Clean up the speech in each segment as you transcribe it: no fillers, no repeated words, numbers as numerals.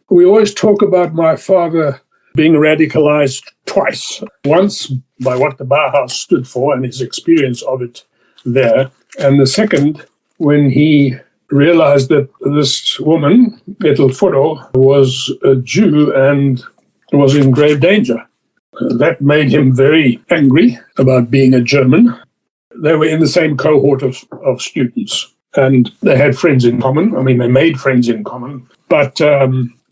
We always talk about my father being radicalized twice. Once by what the Bauhaus stood for and his experience of it there. And the second, when he realized that this woman, Etel was a Jew and was in grave danger. That made him very angry about being a German. They were in the same cohort of students, and they had friends in common. I mean, they made friends in common. But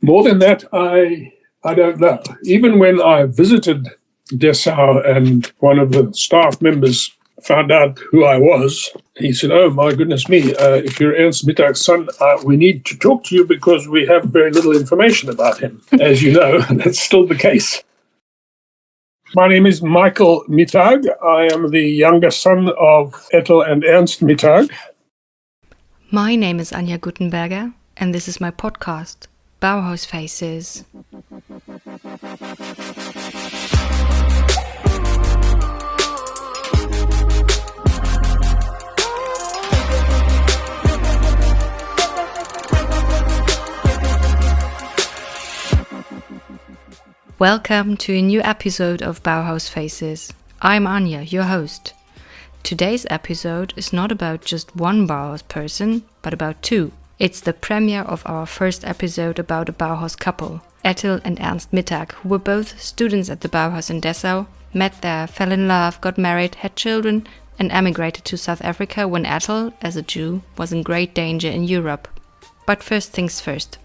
more than that, I don't know. Even when I visited Dessau and one of the staff members found out who I was, he said, "Oh, my goodness me, if you're Ernst Mittag's son, we need to talk to you because we have very little information about him." As you know, that's still the case. My name is Michael Mittag. I am the younger son of Etel and Ernst Mittag. My name is Anja Guttenberger, and this is my podcast, Bauhaus Faces. Welcome to a new episode of Bauhaus Faces. I'm Anja, your host. Today's episode is not about just one Bauhaus person, but about two. It's the premiere of our first episode about a Bauhaus couple, Etel and Ernst Mittag, who were both students at the Bauhaus in Dessau, met there, fell in love, got married, had children, and emigrated to South Africa when Etel, as a Jew, was in great danger in Europe. But first things first.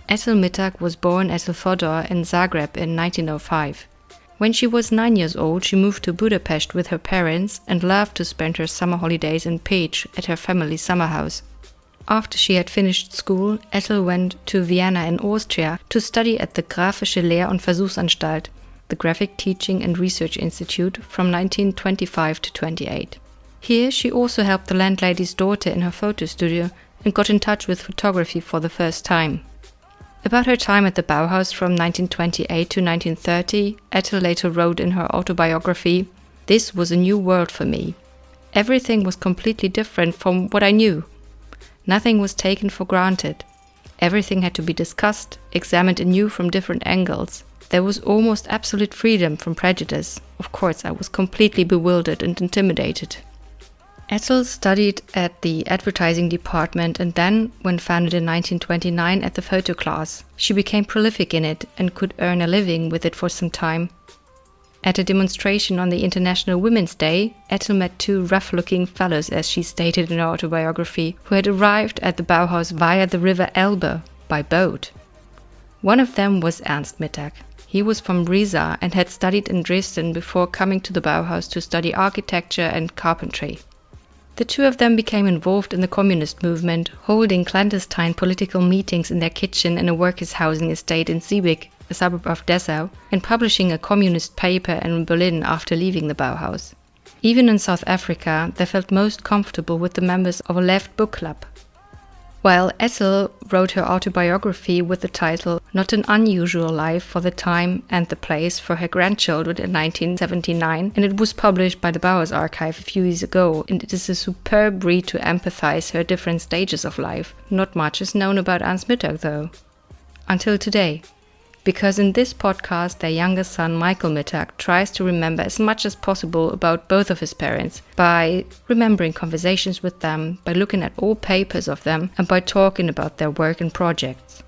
Etel Mittag was born Etel Fodor in Zagreb in 1905. When she was 9 years old, she moved to Budapest with her parents and loved to spend her summer holidays in Pécs at her family's summer house. After she had finished school, Etel went to Vienna in Austria to study at the Grafische Lehr- und Versuchsanstalt, the Graphic Teaching and Research Institute, from 1925 to 28. Here she also helped the landlady's daughter in her photo studio and got in touch with photography for the first time. About her time at the Bauhaus from 1928 to 1930, Etel later wrote in her autobiography, "This was a new world for me. Everything was completely different from what I knew. Nothing was taken for granted. Everything had to be discussed, examined anew from different angles. There was almost absolute freedom from prejudice. Of course, I was completely bewildered and intimidated." Etel studied at the advertising department and then, when founded in 1929 at the photo class, she became prolific in it and could earn a living with it for some time. At a demonstration on the International Women's Day, Etel met two rough-looking fellows, as she stated in her autobiography, who had arrived at the Bauhaus via the river Elbe by boat. One of them was Ernst Mittag. He was from Riesa and had studied in Dresden before coming to the Bauhaus to study architecture and carpentry. The two of them became involved in the communist movement, holding clandestine political meetings in their kitchen in a workers' housing estate in Ziebigk, a suburb of Dessau, and publishing a communist paper in Berlin after leaving the Bauhaus. Even in South Africa, they felt most comfortable with the members of a left book club. While Etel wrote her autobiography with the title Not an Unusual Life for the Time and the Place for her grandchildren in 1979, and it was published by the Bauhaus Archive a few years ago, and it is a superb read to empathize her different stages of life. Not much is known about Ernst Mittag, though. Until today. Because in this podcast, their younger son, Michael Mittag, tries to remember as much as possible about both of his parents by remembering conversations with them, by looking at old papers of them, and by talking about their work and projects.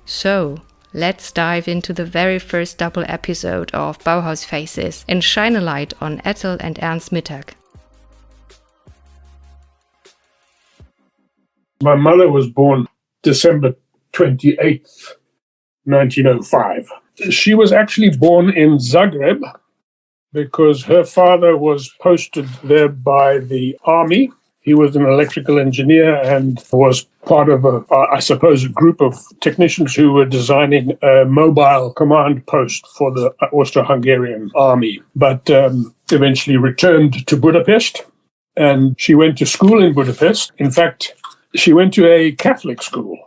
So, let's dive into the very first double episode of Bauhaus Faces and shine a light on Etel and Ernst Mittag. My mother was born December 28th. 1905. She was actually born in Zagreb because her father was posted there by the army. He was an electrical engineer and was part of a group of technicians who were designing a mobile command post for the Austro-Hungarian army, but eventually returned to Budapest, and she went to school in Budapest. In fact, she went to a Catholic school,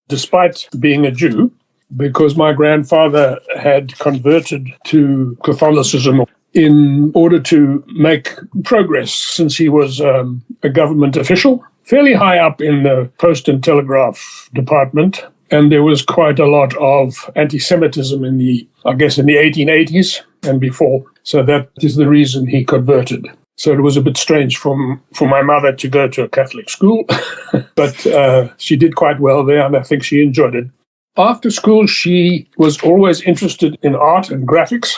despite being a Jew, because my grandfather had converted to Catholicism in order to make progress, since he was a government official, fairly high up in the Post and Telegraph department. And there was quite a lot of anti-Semitism in the 1880s and before. So that is the reason he converted. So it was a bit strange for my mother to go to a Catholic school, but she did quite well there, and I think she enjoyed it. After school, she was always interested in art and graphics,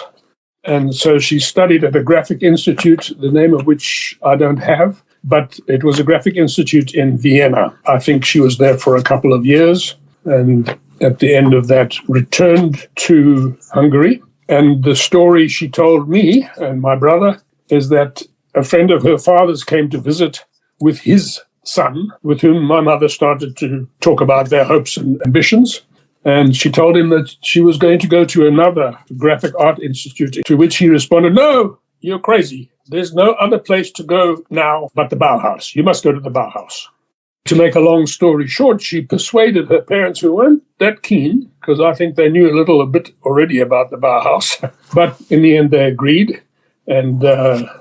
and so she studied at a graphic institute, the name of which I don't have, but it was a graphic institute in Vienna. I think she was there for a couple of years, and at the end of that returned to Hungary. And the story she told me and my brother is that a friend of her father's came to visit with his son, with whom my mother started to talk about their hopes and ambitions. And she told him that she was going to go to another graphic art institute, to which he responded, "No, you're crazy. There's no other place to go now but the Bauhaus. You must go to the Bauhaus." To make a long story short, she persuaded her parents, who weren't that keen, because I think they knew a bit already about the Bauhaus. But in the end, they agreed. And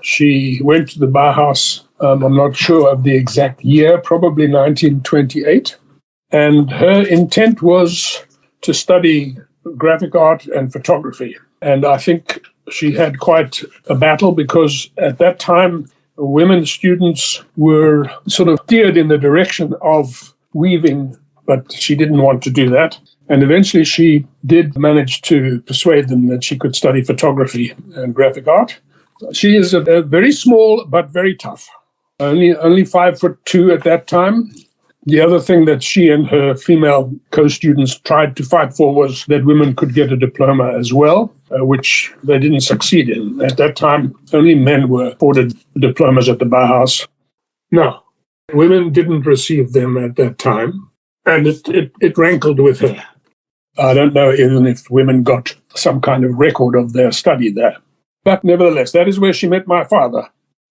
she went to the Bauhaus, I'm not sure of the exact year, probably 1928. And her intent was to study graphic art and photography. And I think she had quite a battle, because at that time, women students were sort of steered in the direction of weaving, but she didn't want to do that. And eventually she did manage to persuade them that she could study photography and graphic art. She is a very small but very tough. Only 5'2" at that time. The other thing that she and her female co-students tried to fight for was that women could get a diploma as well, which they didn't succeed in. At that time, only men were afforded diplomas at the Bauhaus. No, women didn't receive them at that time, and it rankled with her. I don't know even if women got some kind of record of their study there. But nevertheless, that is where she met my father.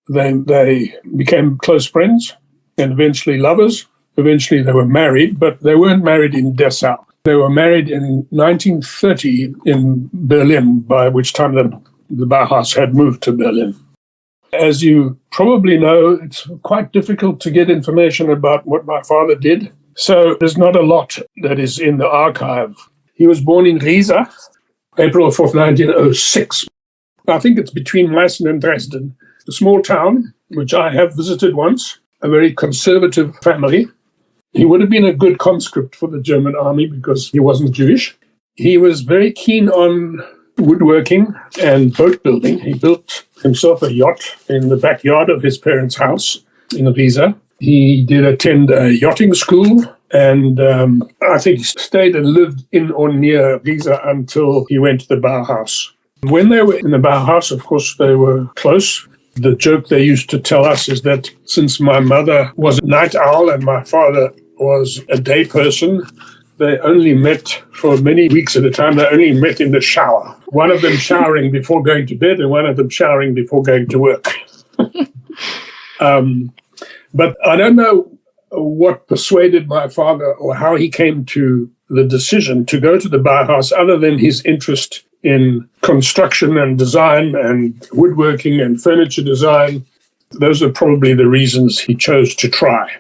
They became close friends and eventually lovers. Eventually they were married, but they weren't married in Dessau. They were married in 1930 in Berlin, by which time the Bauhaus had moved to Berlin. As you probably know, it's quite difficult to get information about what my father did. So there's not a lot that is in the archive. He was born in Riesa, April 4th, 1906. I think it's between Meissen and Dresden, a small town, which I have visited once, a very conservative family. He would have been a good conscript for the German army because he wasn't Jewish. He was very keen on woodworking and boat building. He built himself a yacht in the backyard of his parents' house in Riesa. He did attend a yachting school, and I think he stayed and lived in or near Riesa until he went to the Bauhaus. When they were in the Bauhaus, of course, they were close. The joke they used to tell us is that since my mother was a night owl and my father was a day person, they only met for many weeks at a time. They only met in the shower. One of them showering before going to bed and one of them showering before going to work. But I don't know what persuaded my father or how he came to the decision to go to the Bauhaus, other than his interest in construction and design and woodworking and furniture design. Those are probably the reasons he chose to try.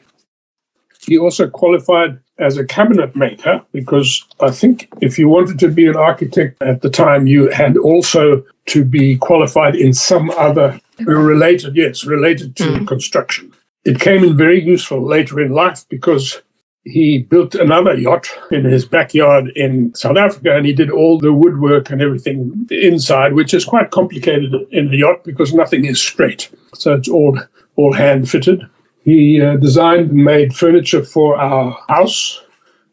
He also qualified as a cabinet maker, because I think if you wanted to be an architect at the time, you had also to be qualified in some other related to construction. It came in very useful later in life, because he built another yacht in his backyard in South Africa, and he did all the woodwork and everything inside, which is quite complicated in a yacht because nothing is straight. So it's all hand-fitted. He designed and made furniture for our house.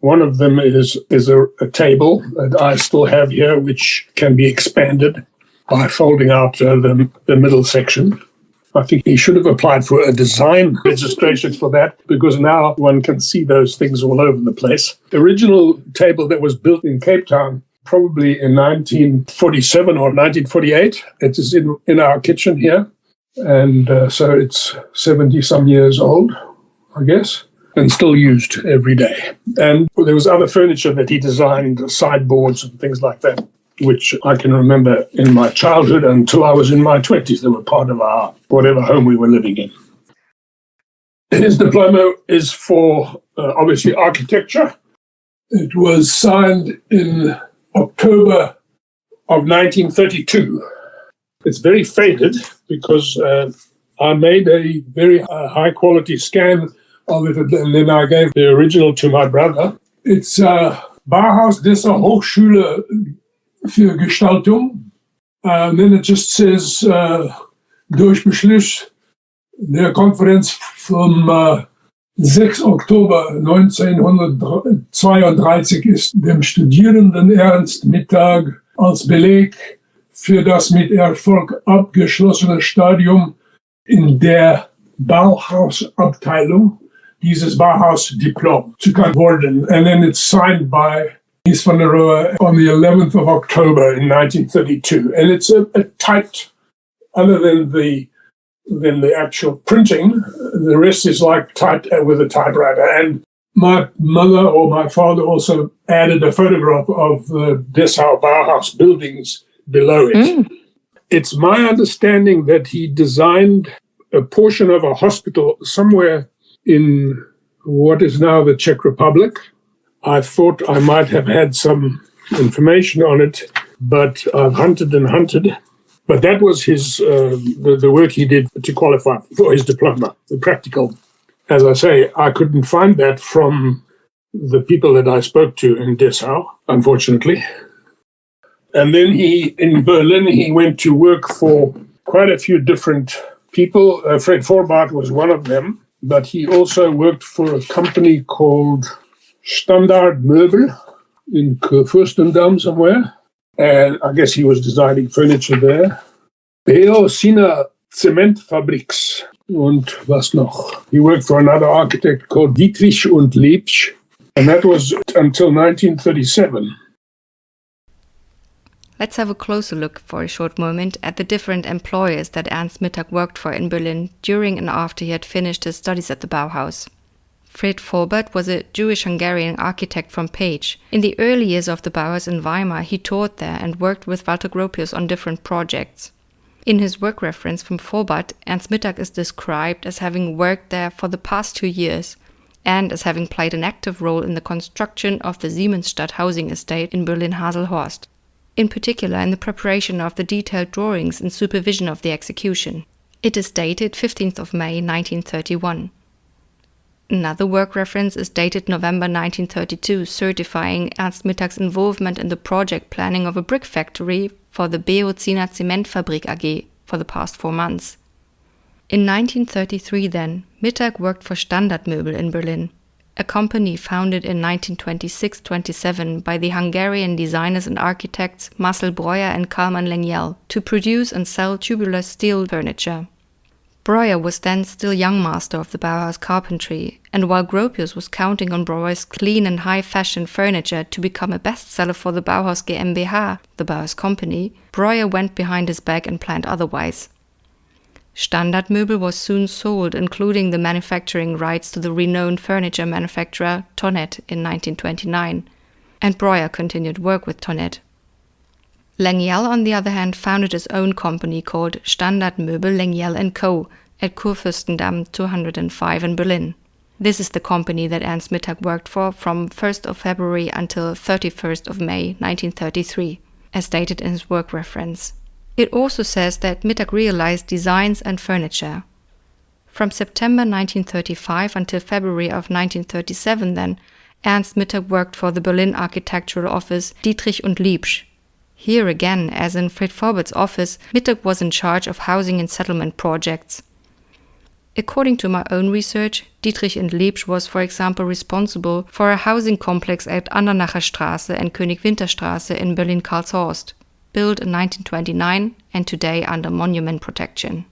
One of them is a table that I still have here, which can be expanded by folding out the middle section. I think he should have applied for a design registration for that, because now one can see those things all over the place. The original table that was built in Cape Town, probably in 1947 or 1948, it is in our kitchen here. And so it's 70-some years old, I guess, and still used every day. And there was other furniture that he designed, sideboards and things like that, which I can remember in my childhood until I was in my 20s. They were part of our whatever home we were living in. His diploma is for, obviously, architecture. It was signed in October of 1932. It's very faded because I made a very high-quality scan of it, and then I gave the original to my brother. It's Bauhaus Dessau Hochschule für Gestaltung. And then it just says, durch Beschluss der Konferenz vom 6. Oktober 1932 ist dem Studierenden Ernst Mittag als Beleg für das mit Erfolg abgeschlossene Stadium in der Bauhausabteilung dieses Bauhaus-Diplom zukommen worden. And then it's signed by Mies van der Rohe on the 11th of October in 1932. And it's a typed, other than the actual printing, the rest is like typed with a typewriter. And my mother or my father also added a photograph of the Dessau Bauhaus buildings below it. It's my understanding that he designed a portion of a hospital somewhere in what is now the Czech Republic. I thought I might have had some information on it, but I've hunted and hunted. But that was his the work he did to qualify for his diploma, the practical. As I say, I couldn't find that from the people that I spoke to in Dessau, unfortunately. And then in Berlin, he went to work for quite a few different people. Fred Forbart was one of them, but he also worked for a company called Standard Möbel in Fürstendamm somewhere. And I guess he was designing furniture there. Beosina Zementfabriks und was noch. He worked for another architect called Dietrich und Liebsch, and that was until 1937. Let's have a closer look for a short moment at the different employers that Ernst Mittag worked for in Berlin during and after he had finished his studies at the Bauhaus. Fred Forbart was a Jewish-Hungarian architect from Page. In the early years of the Bauhaus in Weimar, he taught there and worked with Walter Gropius on different projects. In his work reference from Forbart, Ernst Mittag is described as having worked there for the past 2 years and as having played an active role in the construction of the Siemensstadt housing estate in Berlin-Haselhorst, in particular in the preparation of the detailed drawings and supervision of the execution. It is dated 15th of May 1931. Another work reference is dated November 1932, certifying Ernst Mittag's involvement in the project planning of a brick factory for the Beoziner Zementfabrik AG for the past 4 months. In 1933 then, Mittag worked for Standardmöbel in Berlin, a company founded in 1926-27 by the Hungarian designers and architects Marcel Breuer and Kalman Lengyel to produce and sell tubular steel furniture. Breuer was then still young master of the Bauhaus carpentry, and while Gropius was counting on Breuer's clean and high-fashion furniture to become a bestseller for the Bauhaus GmbH, the Bauhaus company, Breuer went behind his back and planned otherwise. Standardmöbel was soon sold, including the manufacturing rights to the renowned furniture manufacturer Tonnet in 1929, and Breuer continued work with Tonnet. Lengyel, on the other hand, founded his own company called Standardmöbel Lengyel & Co. at Kurfürstendamm 205 in Berlin. This is the company that Ernst Mittag worked for from 1st of February until 31st of May 1933, as stated in his work reference. It also says that Mittag realized designs and furniture. From September 1935 until February of 1937 then, Ernst Mittag worked for the Berlin architectural office Dietrich und Liebsch. Here again, as in Fred Forbart's office, Mittag was in charge of housing and settlement projects. According to my own research, Dietrich und Liebsch was, for example, responsible for a housing complex at Andernacher Straße and König-Winter-Straße in Berlin-Karlshorst, built in 1929 and today under monument protection.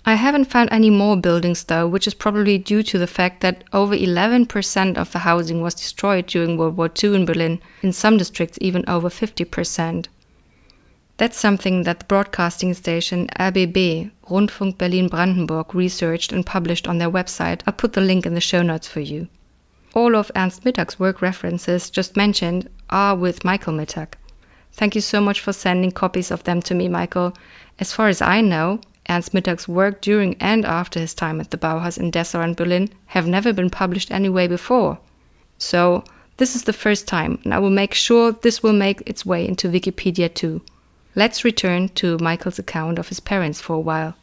I haven't found any more buildings though, which is probably due to the fact that over 11% of the housing was destroyed during World War II in Berlin, in some districts even over 50%. That's something that the broadcasting station RBB, Rundfunk Berlin-Brandenburg, researched and published on their website. I'll put the link in the show notes for you. All of Ernst Mittag's work references just mentioned are with Michael Mittag. Thank you so much for sending copies of them to me, Michael. As far as I know, Ernst Mittag's work during and after his time at the Bauhaus in Dessau and Berlin have never been published anyway before. So, This is the first time, and I will make sure this will make its way into Wikipedia too. Let's return to Michael's account of his parents for a while.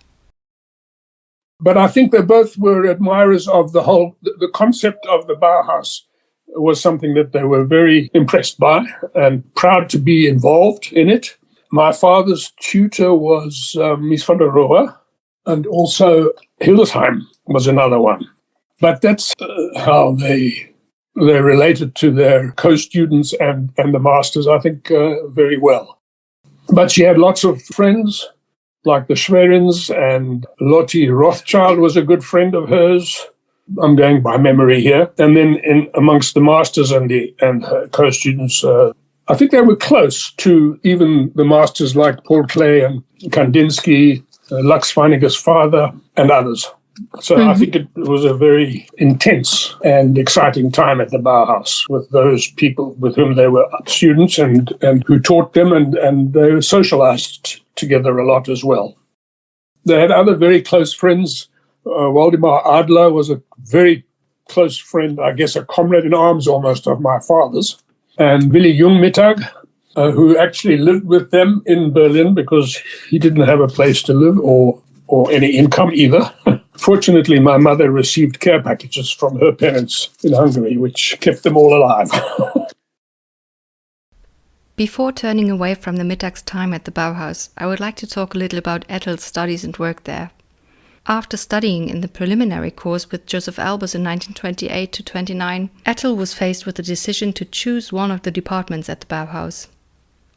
But I think they both were admirers of the concept of the Bauhaus was something that they were very impressed by and proud to be involved in it. My father's tutor was Mies van der Rohe, and also Hildesheim was another one. But that's how they related to their co-students and the masters, I think, very well. But she had lots of friends, like the Schwerins, and Lottie Rothschild was a good friend of hers. I'm going by memory here. And then amongst the masters and her co-students, I think they were close to even the masters like Paul Klee and Kandinsky, Lux Feiniger's father, and others. So I think it was a very intense and exciting time at the Bauhaus with those people with whom they were students and who taught them, and they were socialized together a lot as well. They had other very close friends. Waldemar Adler was a very close friend, I guess a comrade in arms almost of my father's. And Willy Mittag, who actually lived with them in Berlin because he didn't have a place to live or any income either. Fortunately, my mother received care packages from her parents in Hungary, which kept them all alive. Before turning away from the Mittag's time at the Bauhaus, I would like to talk a little about Etel's studies and work there. After studying in the preliminary course with Joseph Albers in 1928 to 29, Etel was faced with the decision to choose one of the departments at the Bauhaus.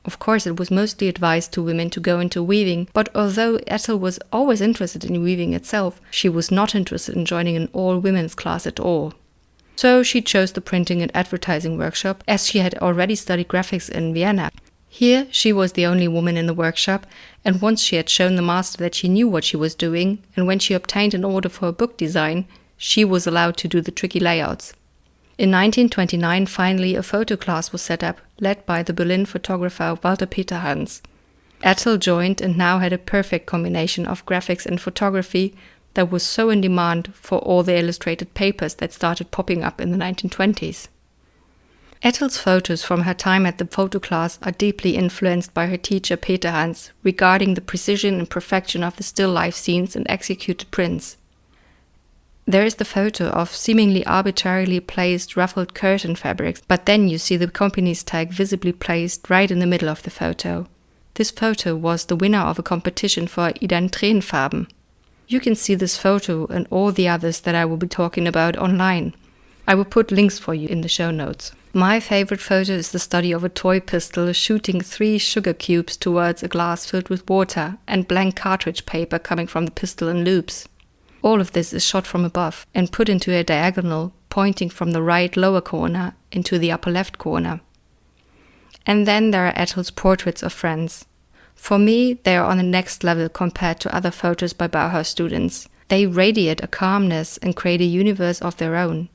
Of course, it was mostly advised to women to go into weaving, but although Etel was always interested in weaving itself, she was not interested in joining an all-women's class at all. So she chose the printing and advertising workshop, as she had already studied graphics in Vienna. Here, she was the only woman in the workshop, and once she had shown the master that she knew what she was doing, and when she obtained an order for a book design, she was allowed to do the tricky layouts. In 1929, finally, a photo class was set up, led by the Berlin photographer Walter Peter Hans. Etel joined and now had a perfect combination of graphics and photography that was so in demand for all the illustrated papers that started popping up in the 1920s. Etel's photos from her time at the photo class are deeply influenced by her teacher Peter Hans regarding the precision and perfection of the still life scenes and executed prints. There is the photo of seemingly arbitrarily placed ruffled curtain fabrics, but then you see the company's tag visibly placed right in the middle of the photo. This photo was the winner of a competition for Idan Tränenfarben. You can see this photo and all the others that I will be talking about online. I will put links for you in the show notes. My favorite photo is the study of a toy pistol shooting 3 sugar cubes towards a glass filled with water and blank cartridge paper coming from the pistol in loops. All of this is shot from above and put into a diagonal pointing from the right lower corner into the upper left corner. And then there are Etel's portraits of friends. For me, they are on the next level compared to other photos by Bauhaus students. They radiate a calmness and create a universe of their own.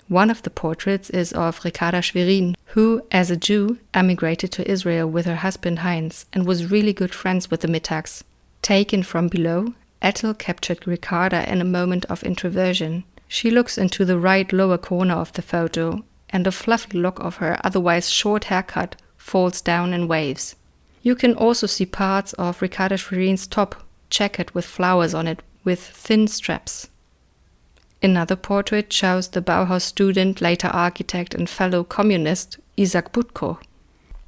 One of the portraits is of Ricarda Schwerin, who, as a Jew, emigrated to Israel with her husband Heinz and was really good friends with the Mittags. Taken from below, Etel captured Ricarda in a moment of introversion. She looks into the right lower corner of the photo, and a fluffy lock of her otherwise short haircut falls down in waves. You can also see parts of Ricarda Schwerin's top, jacket with flowers on it, with thin straps. Another portrait shows the Bauhaus student, later architect and fellow communist, Isaac Butko.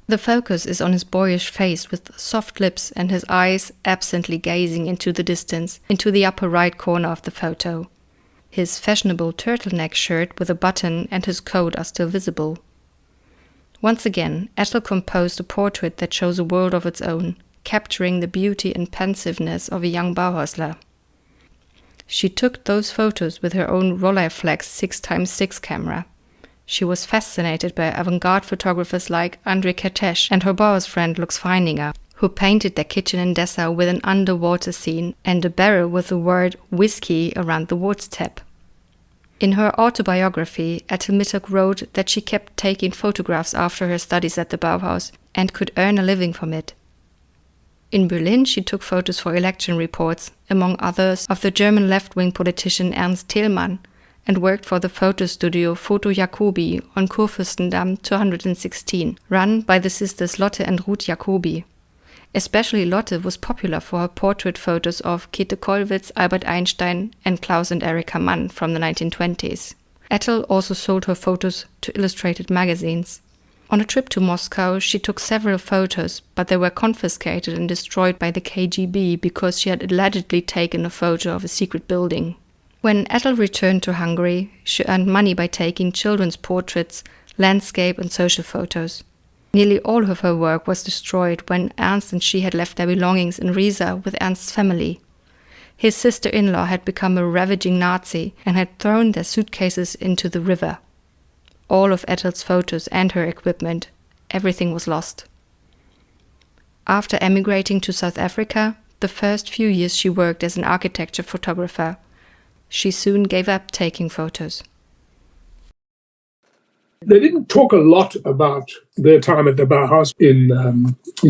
The focus is on his boyish face with soft lips and his eyes absently gazing into the distance, into the upper right corner of the photo. His fashionable turtleneck shirt with a button and his coat are still visible. Once again, Etel composed a portrait that shows a world of its own, capturing the beauty and pensiveness of a young Bauhausler. She took those photos with her own Rolleiflex 6x6 camera. She was fascinated by avant-garde photographers like André Kertész and her Bauhaus friend Lux Feiniger, who painted their kitchen in Dessau with an underwater scene and a barrel with the word whiskey around the water tap. In her autobiography, Etel Mittag wrote that she kept taking photographs after her studies at the Bauhaus and could earn a living from it. In Berlin, she took photos for election reports, among others of the German left-wing politician Ernst Thälmann, and worked for the photo studio Foto Jacobi on Kurfürstendamm 216, run by the sisters Lotte and Ruth Jacobi. Especially Lotte was popular for her portrait photos of Käthe Kollwitz, Albert Einstein, and Klaus and Erika Mann from the 1920s. Etel also sold her photos to illustrated magazines. On a trip to Moscow, she took several photos, but they were confiscated and destroyed by the KGB because she had allegedly taken a photo of a secret building. When Etel returned to Hungary, she earned money by taking children's portraits, landscape and social photos. Nearly all of her work was destroyed when Ernst and she had left their belongings in Riesa with Ernst's family. His sister-in-law had become a ravaging Nazi and had thrown their suitcases into the river. All of Etel's photos and her equipment, everything was lost. After emigrating to South Africa, the first few years she worked as an architecture photographer. She soon gave up taking photos. They didn't talk a lot about their time at the Bauhaus in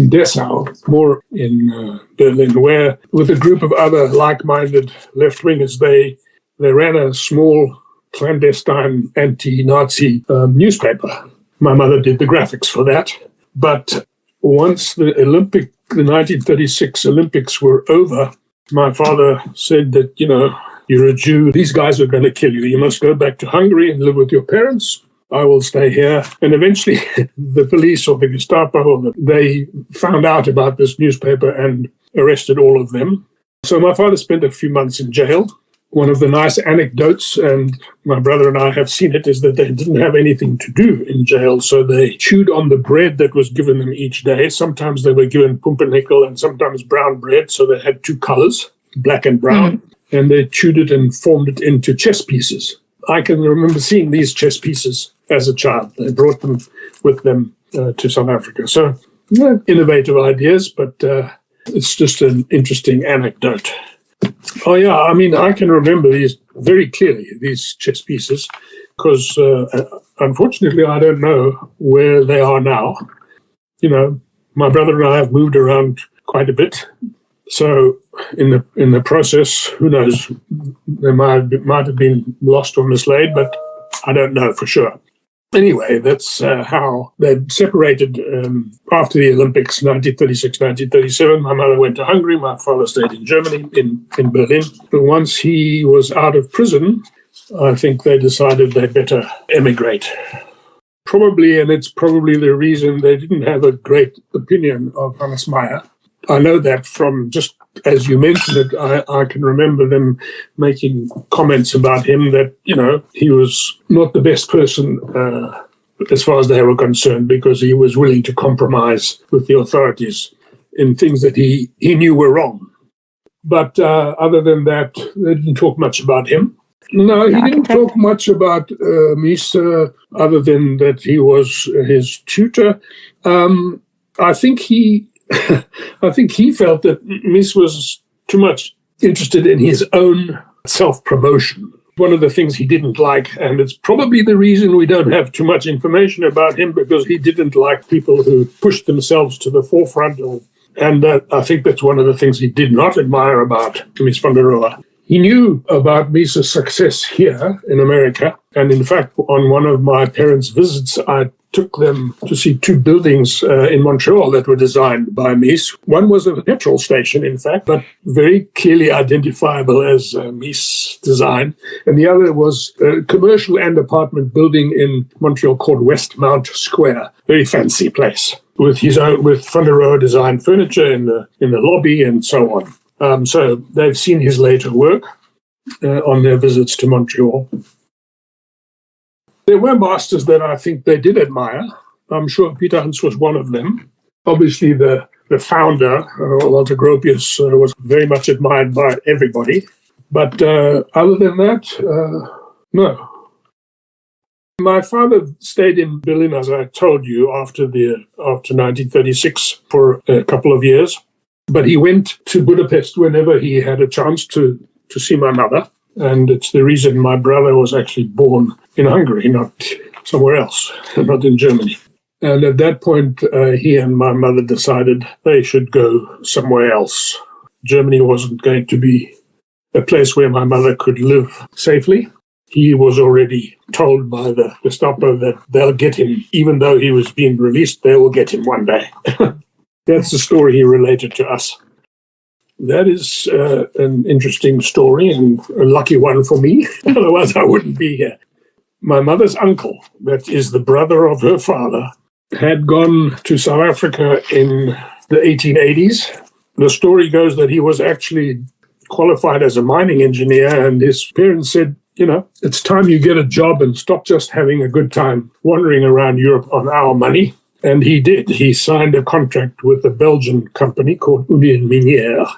Dessau, more in Berlin, where with a group of other like-minded left-wingers, they ran a small clandestine anti-Nazi newspaper. My mother did the graphics for that. But once the 1936 Olympics were over, my father said that, you're a Jew, these guys are going to kill you. You must go back to Hungary and live with your parents. I will stay here. And eventually the police or the Gestapo, they found out about this newspaper and arrested all of them. So my father spent a few months in jail. One of the nice anecdotes, and my brother and I have seen it, is that they didn't have anything to do in jail, so they chewed on the bread that was given them each day. Sometimes they were given pumpernickel and sometimes brown bread, so they had two colors, black and brown, and they chewed it and formed it into chess pieces. I can remember seeing these chess pieces as a child. They brought them with them to South Africa. So, innovative ideas, but it's just an interesting anecdote. Oh, yeah, I can remember these very clearly, these chess pieces, because unfortunately I don't know where they are now. My brother and I have moved around quite a bit. So in the process, who knows, they might have been lost or mislaid, but I don't know for sure. Anyway, that's how they separated after the Olympics, 1936, 1937. My mother went to Hungary. My father stayed in Germany, in Berlin. But once he was out of prison, I think they decided they'd better emigrate. Probably, and it's probably the reason they didn't have a great opinion of Hannes Meyer. I know that from just as you mentioned it, I can remember them making comments about him that, he was not the best person as far as they were concerned, because he was willing to compromise with the authorities in things that he knew were wrong. But other than that, they didn't talk much about him. No, he didn't talk much about Mies, other than that he was his tutor. I think he felt that Mies was too much interested in his own self-promotion. One of the things he didn't like, and it's probably the reason we don't have too much information about him, because he didn't like people who pushed themselves to the forefront. And I think that's one of the things he did not admire about Mies van der Rohe. He knew about Mies's success here in America. And in fact, on one of my parents' visits, I took them to see two buildings in Montreal that were designed by Mies. One was a petrol station, in fact, but very clearly identifiable as Mies' design. And the other was a commercial and apartment building in Montreal called Westmount Square. Very fancy place with Van der Rohe designed furniture in the lobby and so on. So they've seen his later work on their visits to Montreal. There were masters that I think they did admire. I'm sure Peter Hans was one of them. Obviously, the founder, Walter Gropius, was very much admired by everybody. But other than that, no. My father stayed in Berlin, as I told you, after 1936 for a couple of years. But he went to Budapest whenever he had a chance to see my mother. And it's the reason my brother was actually born in Hungary, not somewhere else, not in Germany. And at that point, he and my mother decided they should go somewhere else. Germany wasn't going to be a place where my mother could live safely. he was already told by the Gestapo that they'll get him, even though he was being released, they will get him one day. That's the story he related to us. That is an interesting story and a lucky one for me. Otherwise, I wouldn't be here. My mother's uncle, that is the brother of her father, had gone to South Africa in the 1880s. The story goes that he was actually qualified as a mining engineer, and his parents said, it's time you get a job and stop just having a good time wandering around Europe on our money. And he did. He signed a contract with a Belgian company called Union Minière,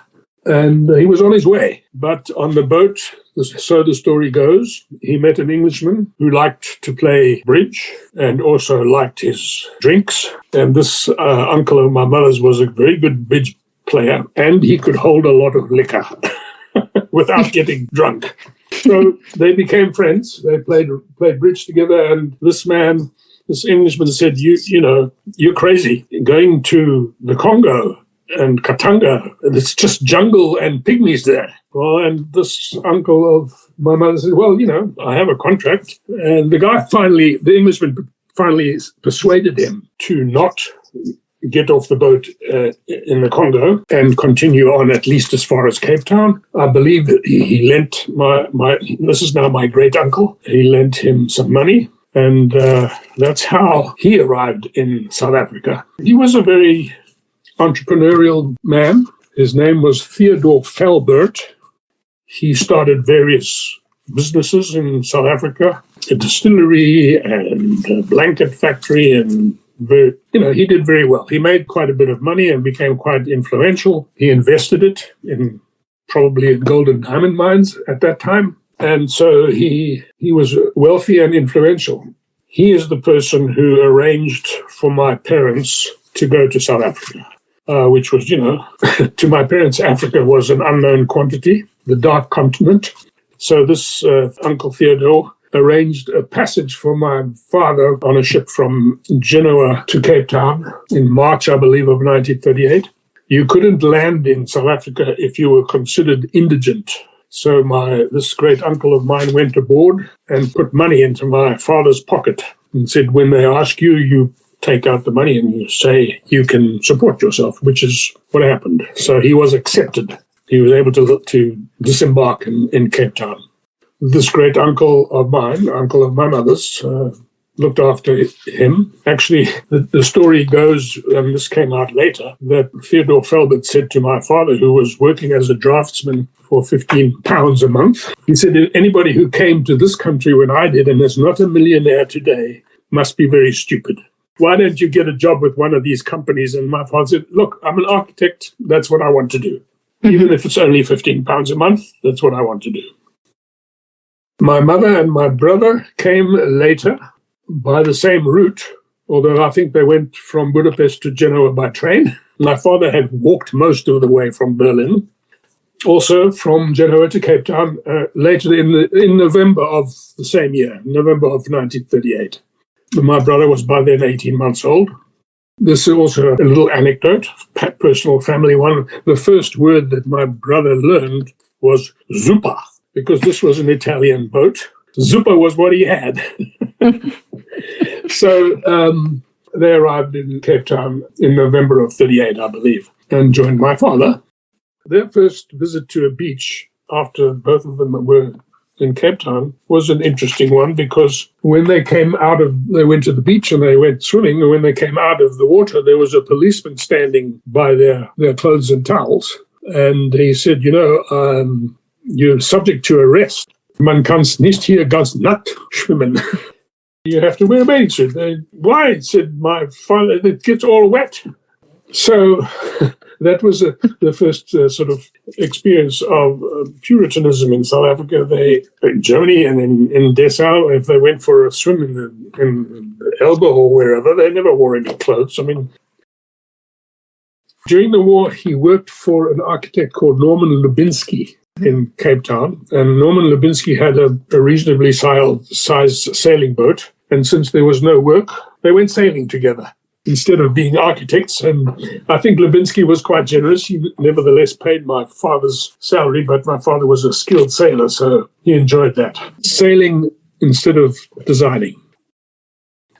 and he was on his way. But on the boat, so the story goes, he met an Englishman who liked to play bridge and also liked his drinks. And this uncle of my mother's was a very good bridge player, and he could hold a lot of liquor without getting drunk. So they became friends. They played bridge together, and this Englishman said, you're crazy. Going to the Congo and Katanga, and it's just jungle and pygmies there. Well, and this uncle of my mother said, well, I have a contract. And the Englishman finally persuaded him to not get off the boat in the Congo and continue on at least as far as Cape Town. I believe that he lent this is now my great uncle, he lent him some money. And that's how he arrived in South Africa. He was a very entrepreneurial man. His name was Theodore Felbert. He started various businesses in South Africa, a distillery and a blanket factory, and he did very well. He made quite a bit of money and became quite influential. He invested it in probably gold and diamond mines at that time. And so he was wealthy and influential. He is the person who arranged for my parents to go to South Africa, which was, to my parents, Africa was an unknown quantity, the dark continent. So this Uncle Theodore arranged a passage for my father on a ship from Genoa to Cape Town in March, I believe, of 1938. You couldn't land in South Africa if you were considered indigent. So this great uncle of mine went aboard and put money into my father's pocket and said, when they ask you, you take out the money and you say you can support yourself, which is what happened. So he was accepted. He was able to disembark in Cape Town. This great uncle of mine, uncle of my mother's, looked after him. Actually, the story goes, and this came out later, that Theodore Felbert said to my father, who was working as a draftsman for £15 a month, he said, anybody who came to this country when I did and is not a millionaire today must be very stupid. Why don't you get a job with one of these companies? And my father said, look, I'm an architect. That's what I want to do. Even if it's only £15 a month, that's what I want to do. My mother and my brother came later by the same route, although I think they went from Budapest to Genoa by train. My father had walked most of the way from Berlin, also from Genoa to Cape Town, later in November of the same year, November of 1938. My brother was by then 18 months old. This is also a little anecdote, personal family one. The first word that my brother learned was zuppa, because this was an Italian boat. Zuppa was what he had. So they arrived in Cape Town in November of 38, I believe, and joined my father. Their first visit to a beach after both of them were in Cape Town was an interesting one, because when they went to the beach and they went swimming, and when they came out of the water, there was a policeman standing by their clothes and towels. And he said, you're subject to arrest. Man kann's nicht hier ganz nackt schwimmen. You have to wear a bathing suit. Why? Said my father, it gets all wet. So that was the first sort of experience of Puritanism in South Africa. In Germany and in Dessau, if they went for a swim in the Elbe or wherever, they never wore any clothes. I mean, during the war, he worked for an architect called Norman Lubinski in Cape Town. And Norman Lubinski had a reasonably sized sailing boat. And since there was no work, they went sailing together. instead of being architects. And I think Lubinsky was quite generous. He nevertheless paid my father's salary, but my father was a skilled sailor, so he enjoyed that. Sailing instead of designing.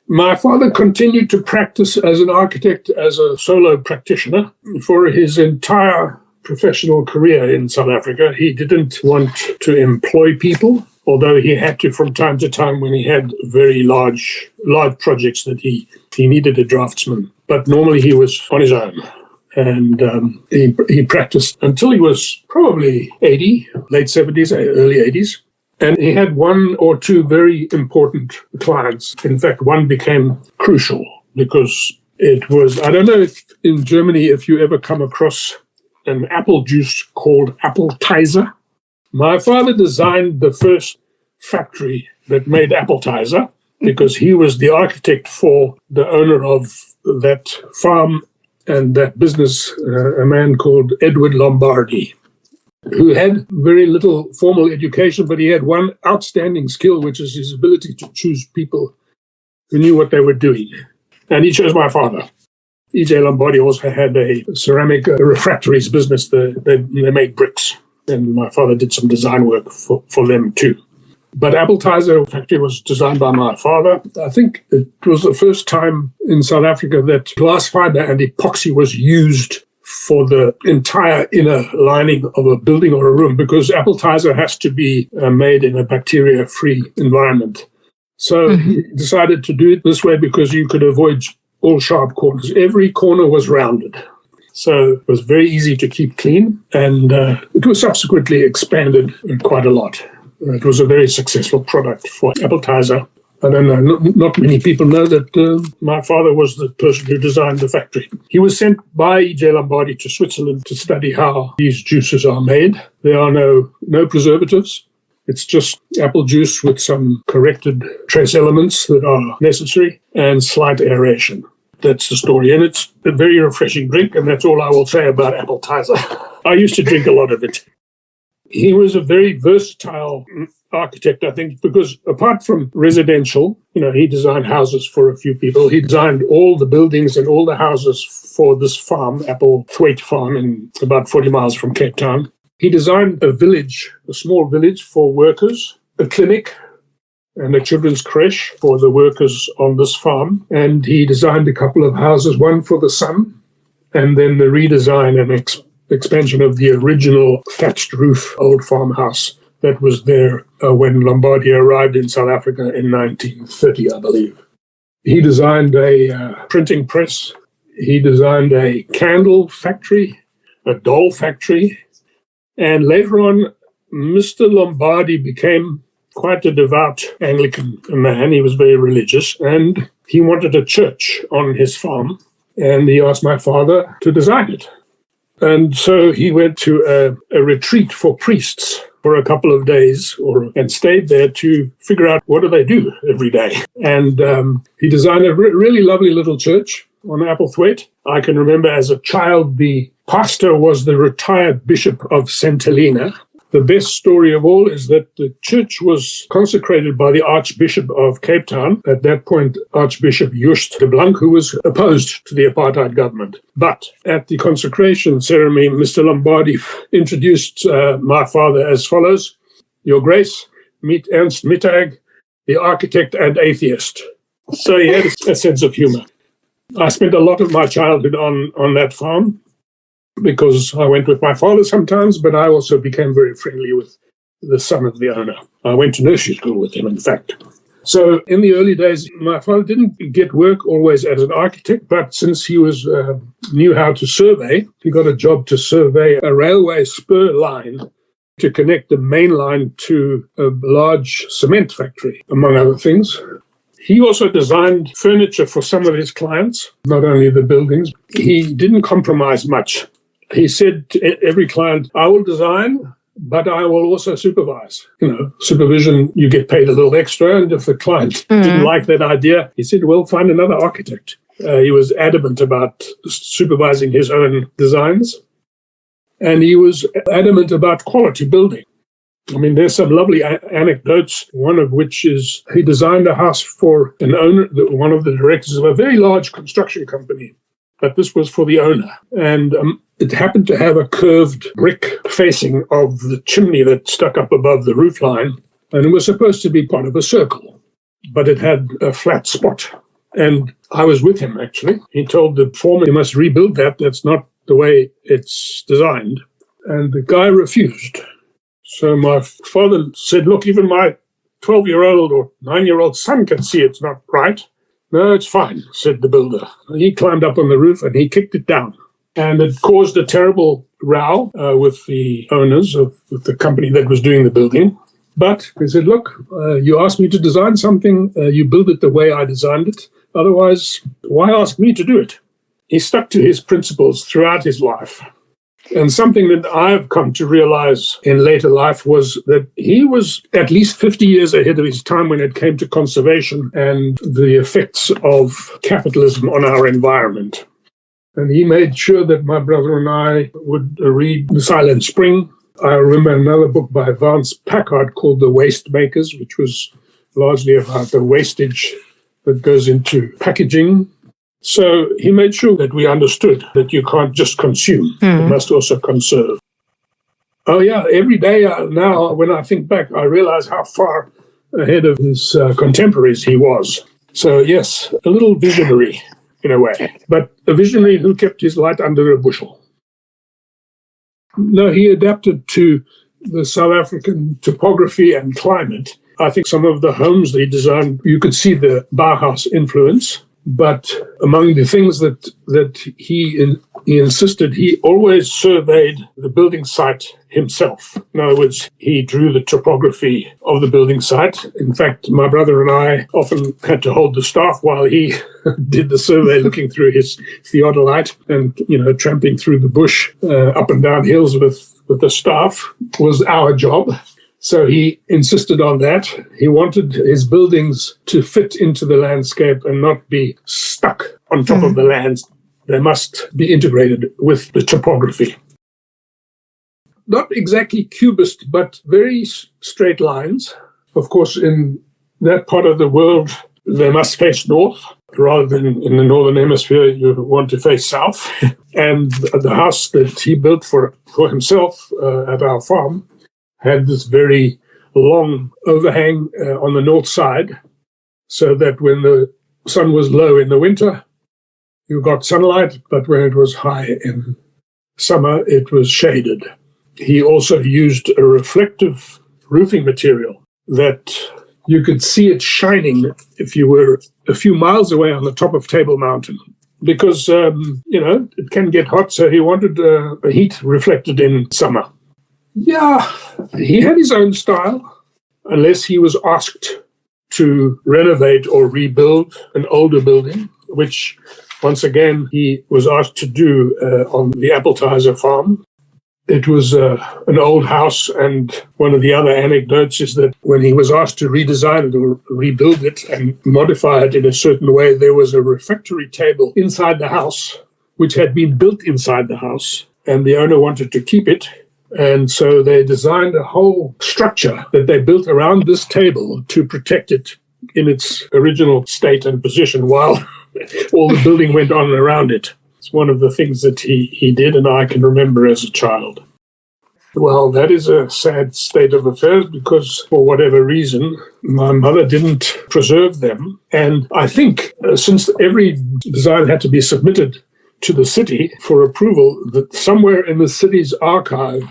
My father continued to practice as an architect, as a solo practitioner for his entire professional career in South Africa. He didn't want to employ people, although he had to from time to time when he had very large projects that he needed a draftsman. But normally he was on his own. And he practiced until he was probably 80, late 70s, early 80s. And he had one or two very important clients. In fact, one became crucial because it was, I don't know if in Germany, if you ever come across an apple juice called appetizer. My father designed the first factory that made appetizer because he was the architect for the owner of that farm and that business, a man called Edward Lombardi, who had very little formal education, but he had one outstanding skill, which is his ability to choose people who knew what they were doing. And he chose my father. E.J. Lombardi also had a ceramic refractories business. They made bricks, and my father did some design work for them too. But appetizer factory was designed by my father. I think it was the first time in South Africa that glass fiber and epoxy was used for the entire inner lining of a building or a room, because appetizer has to be made in a bacteria-free environment. So he decided to do it this way because you could avoid all sharp corners. Every corner was rounded. So it was very easy to keep clean, and it was subsequently expanded quite a lot. It was a very successful product for appetizer. I don't know, not many people know that my father was the person who designed the factory. He was sent by E.J. Lombardi to Switzerland to study how these juices are made. There are no preservatives. It's just apple juice with some corrected trace elements that are necessary and slight aeration. That's the story. And it's a very refreshing drink, and that's all I will say about appetizer. I used to drink a lot of it. He was a very versatile architect, I think, because apart from residential, he designed houses for a few people. He designed all the buildings and all the houses for this farm, Thwaite Farm, in about 40 miles from Cape Town. He designed a village, a small village for workers, a clinic, and a children's creche for the workers on this farm. And he designed a couple of houses, one for the son, and then the redesign and expansion of the original thatched roof old farmhouse that was there when Lombardi arrived in South Africa in 1930, I believe. He designed a printing press. He designed a candle factory, a doll factory. And later on, Mr. Lombardi became quite a devout Anglican man. He was very religious, and he wanted a church on his farm, and he asked my father to design it. And so he went to a retreat for priests for a couple of days and stayed there to figure out what do they do every day. And he designed a really lovely little church on Applethwaite. I can remember as a child, the pastor was the retired Bishop of St. Helena. The best story of all is that the church was consecrated by the Archbishop of Cape Town, at that point Archbishop Just de Blanc, who was opposed to the apartheid government. But at the consecration ceremony, Mr. Lombardi introduced my father as follows: Your Grace, meet Ernst Mittag, the architect and atheist. So he had a sense of humor. I spent a lot of my childhood on that farm, because I went with my father sometimes, but I also became very friendly with the son of the owner. I went to nursery school with him, in fact. So in the early days, my father didn't get work always as an architect, but since he knew how to survey, he got a job to survey a railway spur line to connect the main line to a large cement factory, among other things. He also designed furniture for some of his clients, not only the buildings. He didn't compromise much. He said to every client, I will design, but I will also supervise. Supervision, you get paid a little extra. And if the client didn't like that idea, he said, well, find another architect. He was adamant about supervising his own designs. And he was adamant about quality building. I mean, there's some lovely anecdotes, one of which is he designed a house for an owner, one of the directors of a very large construction company. But this was for the owner. And it happened to have a curved brick facing of the chimney that stuck up above the roof line. And it was supposed to be part of a circle, but it had a flat spot. And I was with him, actually. He told the foreman, you must rebuild that. That's not the way it's designed. And the guy refused. So my father said, look, even my 12-year-old or 9-year-old son can see it's not right. No, it's fine, said the builder. He climbed up on the roof and he kicked it down. And it caused a terrible row with the owners of the company that was doing the building. But he said, look, you asked me to design something, you build it the way I designed it. Otherwise, why ask me to do it? He stuck to his principles throughout his life. And something that I've come to realize in later life was that he was at least 50 years ahead of his time when it came to conservation and the effects of capitalism on our environment. And he made sure that my brother and I would read The Silent Spring. I remember another book by Vance Packard called The Waste Makers, which was largely about the wastage that goes into packaging. So he made sure that we understood that you can't just consume, you must also conserve. Oh yeah, every day now when I think back, I realize how far ahead of his contemporaries he was. So yes, a little visionary in a way, but a visionary who kept his light under a bushel. No, he adapted to the South African topography and climate. I think some of the homes that he designed, you could see the Bauhaus influence. But among the things that he insisted, he always surveyed the building site himself. In other words, he drew the topography of the building site. In fact, my brother and I often had to hold the staff while he did the survey, looking through his theodolite and, tramping through the bush up and down hills with the staff was our job. So he insisted on that. He wanted his buildings to fit into the landscape and not be stuck on top of the land. They must be integrated with the topography. Not exactly cubist, but very straight lines. Of course, in that part of the world, they must face north. Rather than in the northern hemisphere, you want to face south. And the house that he built for himself at our farm had this very long overhang on the north side, so that when the sun was low in the winter, you got sunlight, but when it was high in summer, it was shaded. He also used a reflective roofing material that you could see it shining if you were a few miles away on the top of Table Mountain. Because, it can get hot, so he wanted heat reflected in summer. Yeah, he had his own style, unless he was asked to renovate or rebuild an older building, which, once again, he was asked to do on the Appetizer farm. It was an old house, and one of the other anecdotes is that when he was asked to redesign it or rebuild it and modify it in a certain way, there was a refectory table inside the house, which had been built inside the house, and the owner wanted to keep it. And so they designed a whole structure that they built around this table to protect it in its original state and position while all the building went on around it. It's one of the things that he did, and I can remember as a child. Well, that is a sad state of affairs because, for whatever reason, my mother didn't preserve them. And I think since every design had to be submitted to the city for approval, that somewhere in the city's archive,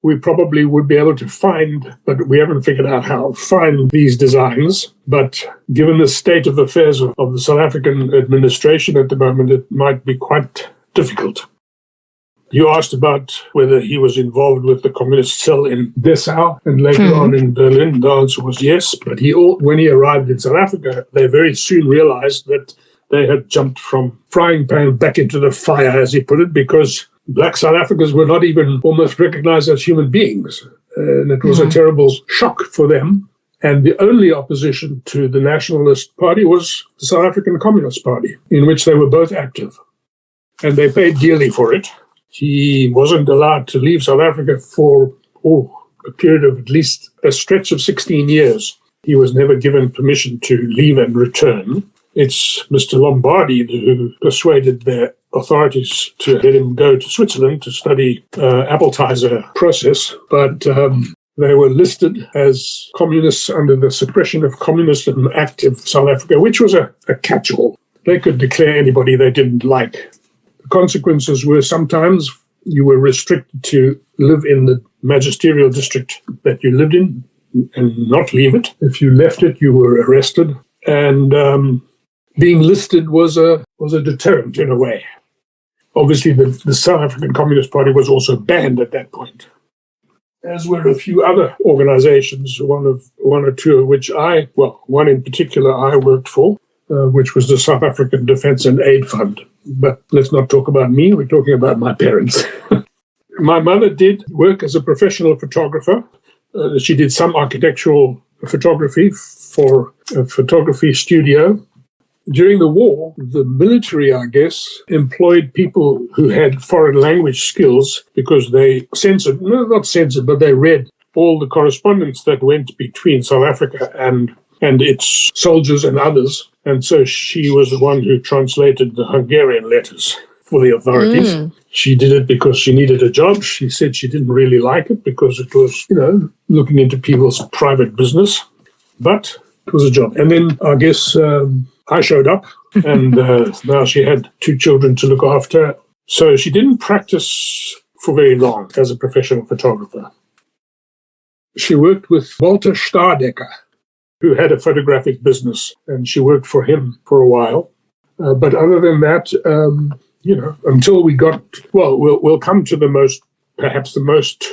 we probably would be able to find, but we haven't figured out how, find these designs. But given the state of affairs of the South African administration at the moment, it might be quite difficult. You asked about whether he was involved with the communist cell in Dessau and later on in Berlin. The answer was yes, but when he arrived in South Africa, they very soon realized that they had jumped from frying pan back into the fire, as he put it, because Black South Africans were not even almost recognized as human beings. And it was a terrible shock for them. And the only opposition to the Nationalist Party was the South African Communist Party, in which they were both active. And they paid dearly for it. He wasn't allowed to leave South Africa for a period of at least a stretch of 16 years, he was never given permission to leave and return. It's Mr. Lombardi who persuaded the authorities to let him go to Switzerland to study appetizer process, but they were listed as communists under the Suppression of Communism Act of South Africa, which was a catch-all. They could declare anybody they didn't like. The consequences were sometimes you were restricted to live in the magisterial district that you lived in and not leave it. If you left it, you were arrested. And being listed was a deterrent in a way. Obviously, the South African Communist Party was also banned at that point, as were a few other organizations, one or two of which one in particular I worked for, which was the South African Defence and Aid Fund. But let's not talk about me, we're talking about my parents. My mother did work as a professional photographer. She did some architectural photography for a photography studio. During the war, the military, I guess, employed people who had foreign language skills because they but they read all the correspondence that went between South Africa and its soldiers and others. And so she was the one who translated the Hungarian letters for the authorities. She did it because she needed a job. She said she didn't really like it because it was, looking into people's private business. But it was a job. And then I guess I showed up, and now she had 2 children to look after. So she didn't practice for very long as a professional photographer. She worked with Walter Stadecker, who had a photographic business, and she worked for him for a while. But other than that, until we got, we'll come to perhaps the most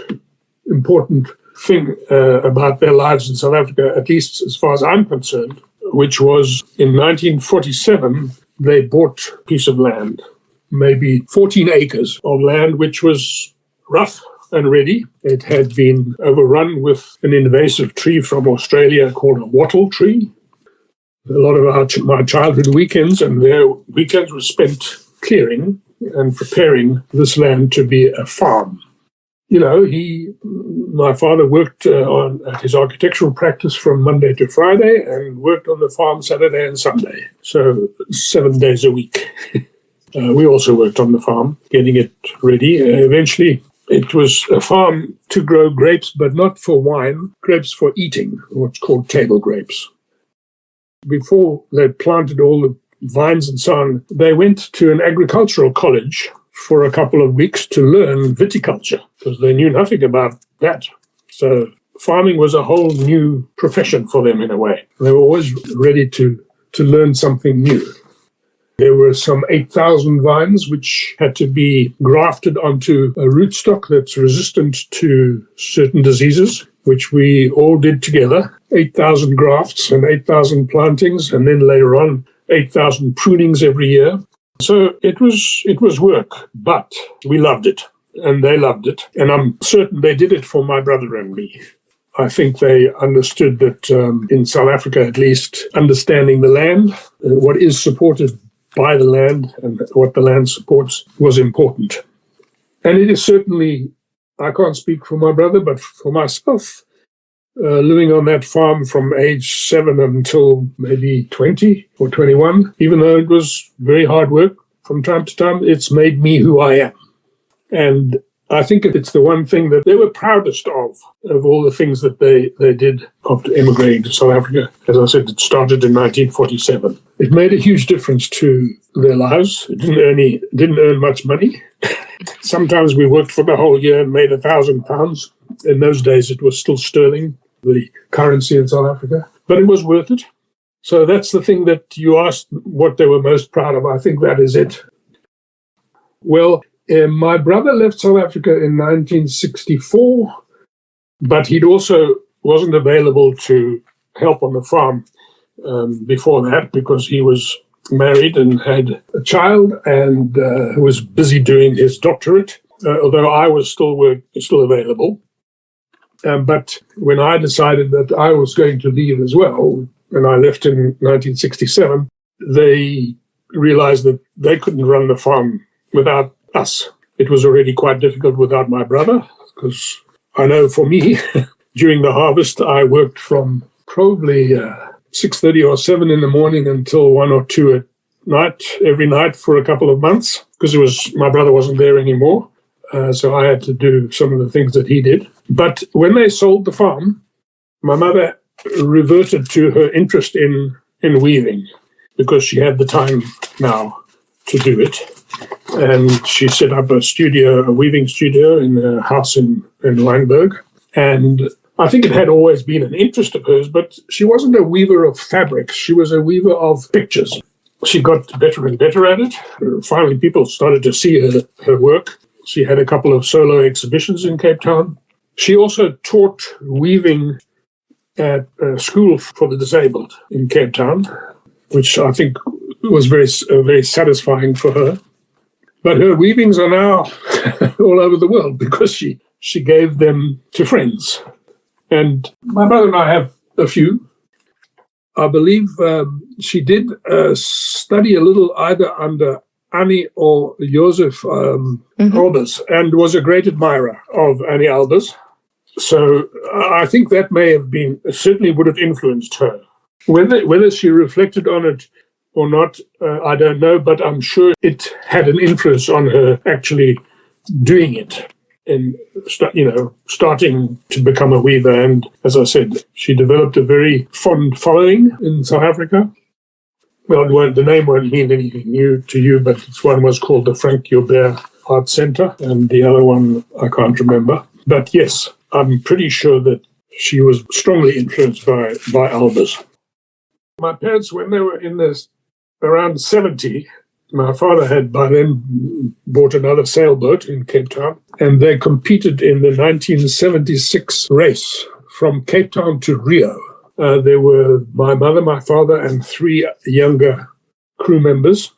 important thing about their lives in South Africa, at least as far as I'm concerned, which was in 1947, they bought a piece of land, maybe 14 acres of land, which was rough and ready. It had been overrun with an invasive tree from Australia called a wattle tree. A lot of my childhood weekends and their weekends were spent clearing and preparing this land to be a farm. My father worked at his architectural practice from Monday to Friday and worked on the farm Saturday and Sunday. So 7 days a week. We also worked on the farm, getting it ready. Eventually, it was a farm to grow grapes, but not for wine, grapes for eating, what's called table grapes. Before they planted all the vines and so on, they went to an agricultural college for a couple of weeks to learn viticulture, because they knew nothing about that. So farming was a whole new profession for them in a way. They were always ready to learn something new. There were some 8,000 vines which had to be grafted onto a rootstock that's resistant to certain diseases, which we all did together. 8,000 grafts and 8,000 plantings, and then later on 8,000 prunings every year. So it was work, but we loved it, and they loved it. And I'm certain they did it for my brother and me. I think they understood that in South Africa, at least, understanding the land, what is supported by the land and what the land supports was important. And it is certainly, I can't speak for my brother, but for myself, living on that farm from age 7 until maybe 20 or 21, even though it was very hard work from time to time, it's made me who I am. And I think it's the one thing that they were proudest of all the things that they did after emigrating to South Africa. As I said, it started in 1947. It made a huge difference to their lives. It didn't earn much money. Sometimes we worked for the whole year and made £1,000. In those days, it was still sterling, the currency in South Africa. But it was worth it. So that's the thing that you asked what they were most proud of. I think that is it. Well, my brother left South Africa in 1964, but he'd also wasn't available to help on the farm before that because he was married and had a child and was busy doing his doctorate, although I was still available. But when I decided that I was going to leave as well, and I left in 1967, they realized that they couldn't run the farm without us. It was already quite difficult without my brother because I know for me, during the harvest, I worked from probably 6:30 or 7 in the morning until 1 or 2 at night, every night for a couple of months, because my brother wasn't there anymore. So I had to do some of the things that he did. But when they sold the farm, my mother reverted to her interest in weaving, because she had the time now to do it. And she set up a weaving studio in a house in Weinberg. And I think it had always been an interest of hers, but she wasn't a weaver of fabrics. She was a weaver of pictures. She got better and better at it. Finally, people started to see her work. She had a couple of solo exhibitions in Cape Town. She also taught weaving at a school for the disabled in Cape Town, which I think was very satisfying for her. But her weavings are now all over the world because she gave them to friends. And my brother and I have a few. I believe she did study a little either under Annie or Joseph Albers, and was a great admirer of Annie Albers. So I think that may have certainly would have influenced her. Whether she reflected on it or not, I don't know, but I'm sure it had an influence on her actually doing it and starting to become a weaver. And as I said, she developed a very fond following in South Africa. Well, the name won't mean anything new to you, but one was called the Frank Joubert Art Center, and the other one I can't remember. But yes, I'm pretty sure that she was strongly influenced by Albers. My parents, when they were around 70, my father had by then bought another sailboat in Cape Town, and they competed in the 1976 race from Cape Town to Rio. There were my mother, my father, and 3 younger crew members.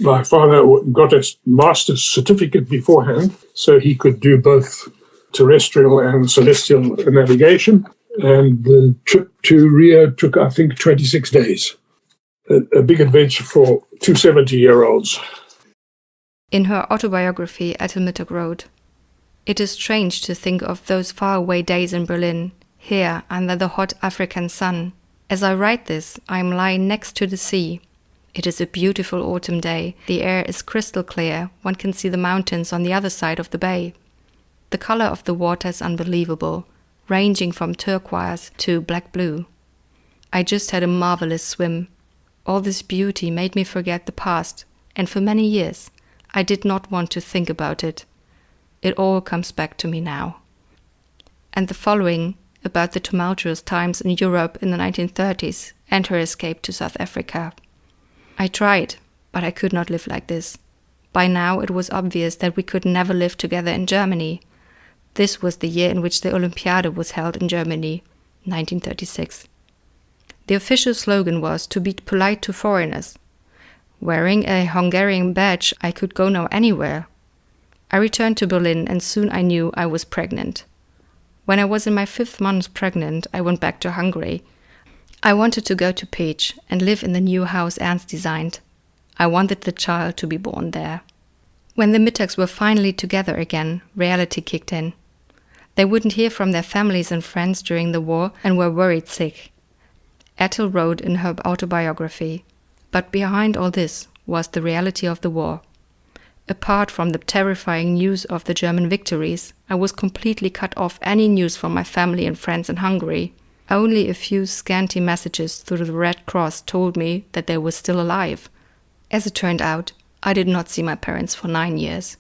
My father got a master's certificate beforehand, so he could do both terrestrial and celestial navigation. And the trip to Rio took, I think, 26 days. A big adventure for 2 70-year-olds. In her autobiography, Etel and Mittag wrote, "It is strange to think of those faraway days in Berlin, here under the hot African sun. As I write this, I am lying next to the sea. It is a beautiful autumn day. The air is crystal clear. One can see the mountains on the other side of the bay. The color of the water is unbelievable, ranging from turquoise to black blue. I just had a marvelous swim. All this beauty made me forget the past, and for many years I did not want to think about it. It all comes back to me now." And the following about the tumultuous times in Europe in the 1930s and her escape to South Africa. "I tried, but I could not live like this. By now it was obvious that we could never live together in Germany. This was the year in which the Olympiade was held in Germany, 1936. The official slogan was to be polite to foreigners. Wearing a Hungarian badge, I could go now anywhere. I returned to Berlin, and soon I knew I was pregnant. When I was in my 5th month pregnant, I went back to Hungary. I wanted to go to Pécs and live in the new house Ernst designed. I wanted the child to be born there. When the Mittags were finally together again, reality kicked in. They wouldn't hear from their families and friends during the war and were worried sick. Etel wrote in her autobiography, "But behind all this was the reality of the war. Apart from the terrifying news of the German victories, I was completely cut off any news from my family and friends in Hungary. Only a few scanty messages through the Red Cross told me that they were still alive. As it turned out, I did not see my parents for 9 years."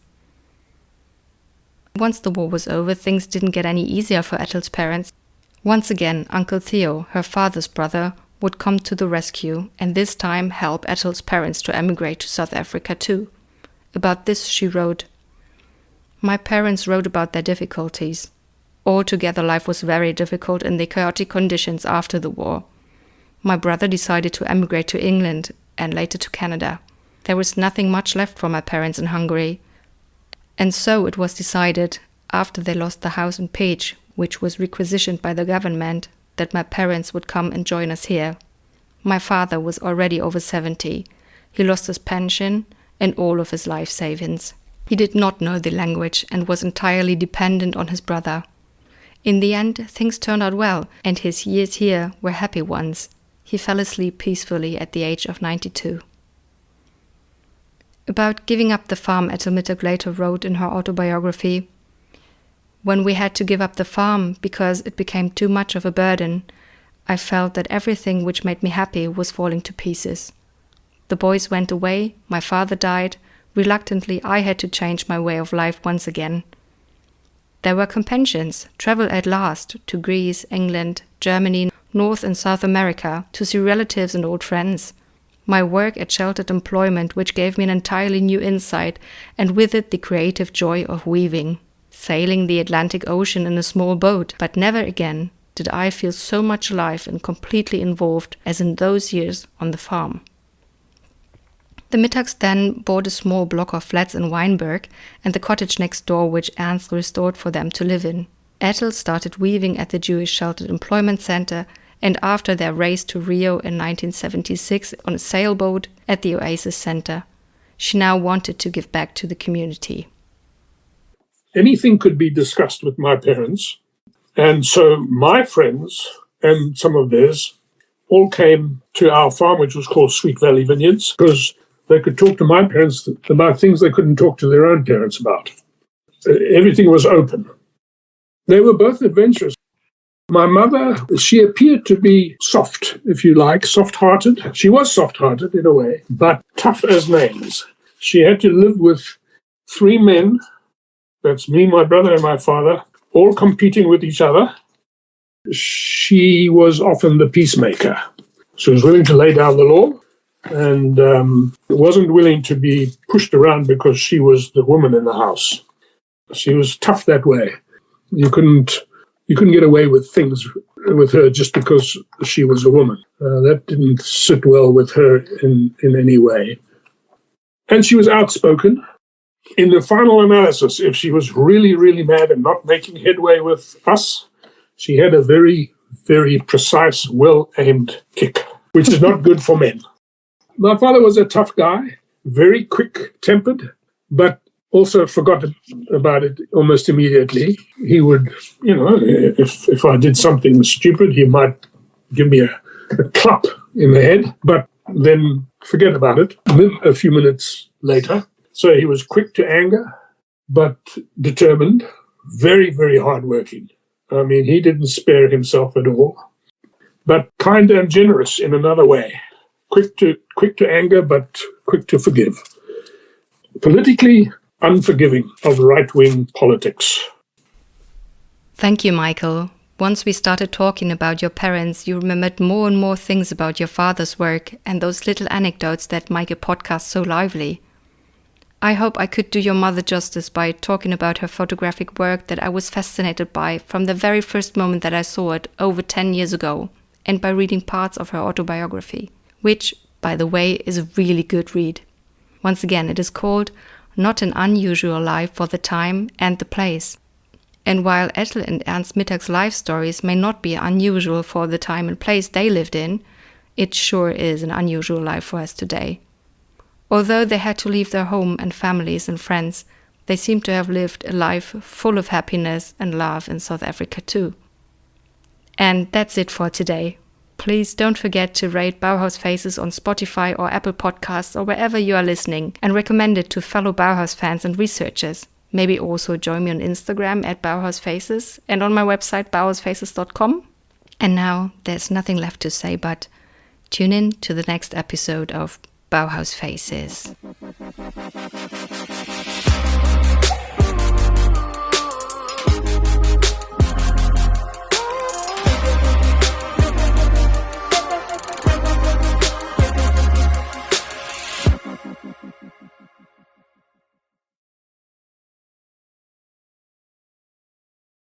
Once the war was over, things didn't get any easier for Etel's parents. Once again, Uncle Theo, her father's brother, would come to the rescue and this time help Etel's parents to emigrate to South Africa too. About this she wrote, "My parents wrote about their difficulties. Altogether life was very difficult in the chaotic conditions after the war. My brother decided to emigrate to England and later to Canada. There was nothing much left for my parents in Hungary. And so it was decided, after they lost the house in Pécs, which was requisitioned by the government, that my parents would come and join us here. My father was already over 70. He lost his pension and all of his life savings. He did not know the language and was entirely dependent on his brother. In the end, things turned out well, and his years here were happy ones. He fell asleep peacefully at the age of 92. About giving up the farm, Etel Mittag later wrote in her autobiography, "When we had to give up the farm because it became too much of a burden, I felt that everything which made me happy was falling to pieces. The boys went away, my father died, reluctantly I had to change my way of life once again. There were companions, travel at last, to Greece, England, Germany, North and South America, to see relatives and old friends. My work at sheltered employment, which gave me an entirely new insight, and with it the creative joy of weaving. Sailing the Atlantic Ocean in a small boat, but never again did I feel so much alive and completely involved as in those years on the farm." The Mittags then bought a small block of flats in Weinberg and the cottage next door which Ernst restored for them to live in. Etel started weaving at the Jewish Sheltered Employment Center, and after their race to Rio in 1976 on a sailboat at the Oasis Center, she now wanted to give back to the community. Anything could be discussed with my parents. And so my friends and some of theirs all came to our farm, which was called Sweet Valley Vineyards, because they could talk to my parents about things they couldn't talk to their own parents about. Everything was open. They were both adventurous. My mother, she appeared to be soft, if you like, soft-hearted. She was soft-hearted in a way, but tough as nails. She had to live with 3 men, that's me, my brother, and my father, all competing with each other. She was often the peacemaker. She was willing to lay down the law and wasn't willing to be pushed around because she was the woman in the house. She was tough that way. You couldn't get away with things with her just because she was a woman. That didn't sit well with her in any way. And she was outspoken. In the final analysis, if she was really, really mad and not making headway with us, she had a very, very precise, well-aimed kick, which is not good for men. My father was a tough guy, very quick-tempered, but also forgot about it almost immediately. He would, if I did something stupid, he might give me a clap in the head, but then forget about it a few minutes later. So he was quick to anger, but determined, very, very hardworking. I mean, he didn't spare himself at all, but kind and generous in another way. Quick to anger, but quick to forgive. Politically unforgiving of right-wing politics. Thank you, Michael. Once we started talking about your parents, you remembered more and more things about your father's work and those little anecdotes that make a podcast so lively. I hope I could do your mother justice by talking about her photographic work that I was fascinated by from the very first moment that I saw it over 10 years ago, and by reading parts of her autobiography, which, by the way, is a really good read. Once again, it is called Not an Unusual Life for the Time and the Place. And while Etel and Ernst Mittag's life stories may not be unusual for the time and place they lived in, it sure is an unusual life for us today. Although they had to leave their home and families and friends, they seem to have lived a life full of happiness and love in South Africa too. And that's it for today. Please don't forget to rate Bauhaus Faces on Spotify or Apple Podcasts or wherever you are listening, and recommend it to fellow Bauhaus fans and researchers. Maybe also join me on Instagram at Bauhaus Faces and on my website bauhausfaces.com. And now there's nothing left to say but tune in to the next episode of Bauhaus Faces.